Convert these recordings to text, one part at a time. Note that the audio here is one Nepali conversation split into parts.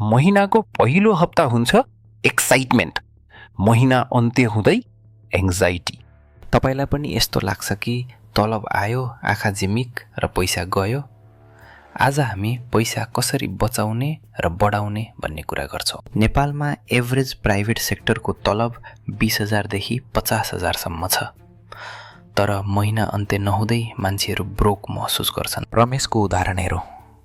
महिनाको पहिलो हप्ता हुन्छ एक्साइटमेन्ट, महिना अन्त्य हुँदै एङ्जाइटी। तपाईलाई पनि यस्तो लाग्छ कि तलब आयो, आँखा झिमिक र पैसा गयो? आज हामी पैसा कसरी बचाउने र बढाउने भन्ने कुरा गर्छौँ। नेपालमा एभरेज प्राइभेट सेक्टरको तलब 20,000 देखि 50,000 सम्म छ। तर महिना अन्त्य नहुँदै मान्छेहरू ब्रोक महसुस गर्छन्। रमेशको उदाहरण हेरौँ,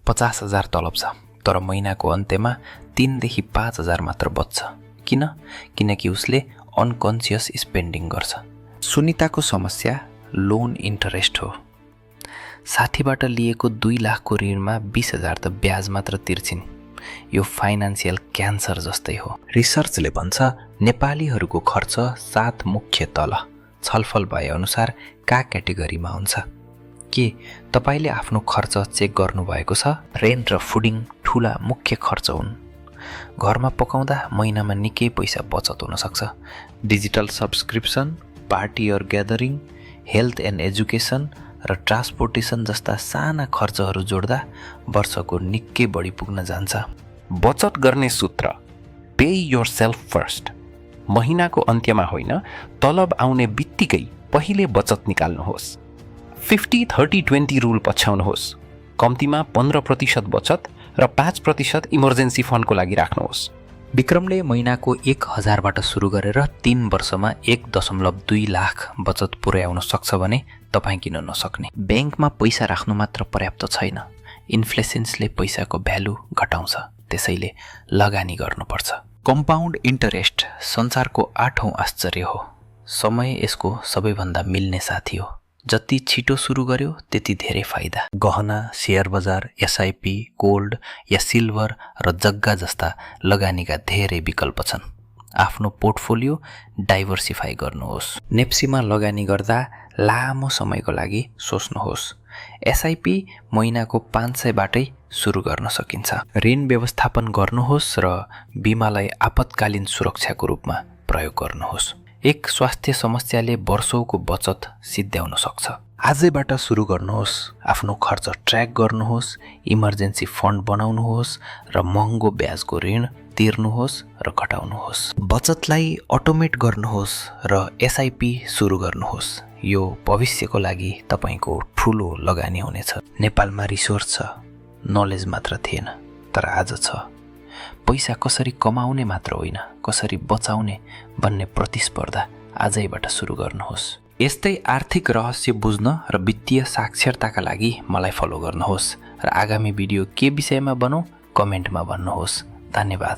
50,000 तलब छ, तर महिनाको अन्त्यमा 3 देखि 5,000 मात्र बच्छ। किन? किनकि उसले अनकन्सियस स्पेन्डिङ गर्छ। सुनिताको समस्या लोन इन्टरेस्ट हो। 60बाट लिएको 2 लाखको ऋणमा 20,000 त ब्याज मात्र तिर्छिन्। यो फाइनान्सियल क्यान्सर जस्तै हो। रिसर्चले भन्छ नेपालीहरूको खर्च 7 मुख्य तल छलफल भए अनुसार का क्याटेगोरीमा हुन्छ। के तपाईले आफ्नो खर्च चेक गर्नुभएको छ? रेन्ट र फुडिङ ठुला मुख्य खर्च हुन्। घरमा पकाउँदा महिनामा निकै पैसा बचत हुन सक्छ। डिजिटल सब्सक्रिप्सन, पार्टी और ग्यादरिङ, हेल्थ एन्ड एजुकेसन र ट्रान्सपोर्टेसन जस्ता साना खर्चहरू जोड्दा वर्षको निकै बढी पुग्न जान्छ। बचत गर्ने सूत्र, पे योरसेल्फ फर्स्ट। महिनाको अन्त्यमा होइन, तलब आउने बित्तिकै पहिले बचत निकाल्नुहोस्। 50-30-20 रुल पछ्याउनुहोस्। कम्तीमा 15% बचत र 5% इमर्जेन्सी फन्डको लागि राख्नुहोस्। विक्रमले महिनाको 1,000बाट सुरु गरेर 3 वर्षमा 1.2 लाख बचत पुर्याउन सक्छ भने तपाईँ किन नसक्ने? ब्याङ्कमा पैसा राख्नु मात्र पर्याप्त छैन। इन्फ्लेसन्सले पैसाको भ्यालु घटाउँछ, त्यसैले लगानी गर्नुपर्छ। कम्पाउन्ड इन्टरेस्ट संसारको 8औं आश्चर्य हो। समय यसको सबैभन्दा मिल्ने साथी हो। जति छिटो सुरु गर्यो त्यति धेरै फाइदा। गहना, शेयर बजार, एसआइपी, गोल्ड या सिल्भर र जग्गा जस्ता लगानीका धेरै विकल्प छन्। आफ्नो पोर्टफोलियो डाइभर्सिफाई गर्नुहोस्। नेप्सीमा लगानी गर्दा लामो समयको लागि सोच्नुहोस्। एसआइपी महिनाको 500बाटै सुरु गर्न सकिन्छ। ऋण व्यवस्थापन गर्नुहोस् र बिमालाई आपतकालीन सुरक्षाको रूपमा प्रयोग गर्नुहोस्। एक स्वास्थ्य समस्याले वर्षौंको बचत सिद्ध्याउन सक्छ। आजैबाट सुरु गर्नुहोस्। आफ्नो खर्च ट्र्याक गर्नुहोस्, इमर्जेन्सी फन्ड बनाउनुहोस् र महँगो ब्याजको ऋण तिर्नुहोस् र घटाउनुहोस्। बचतलाई अटोमेट गर्नुहोस् र एसआइपी सुरु गर्नुहोस्। यो भविष्यको लागि तपाईको ठुलो लगानी हुनेछ। नेपालमा रिसोर्स छ, नलेज मात्र थिएन, तर आज छ। पैसा कसरी कमाउने मात्र होइन, कसरी बचाउने भन्ने प्रतिस्पर्धा आजैबाट सुरु गर्नुहोस्। यस्तै आर्थिक रहस्य बुझ्न र वित्तीय साक्षरताका लागि मलाई फलो गर्नुहोस् र आगामी भिडियो के विषयमा बनाऊ कमेन्टमा भन्नुहोस्। धन्यवाद।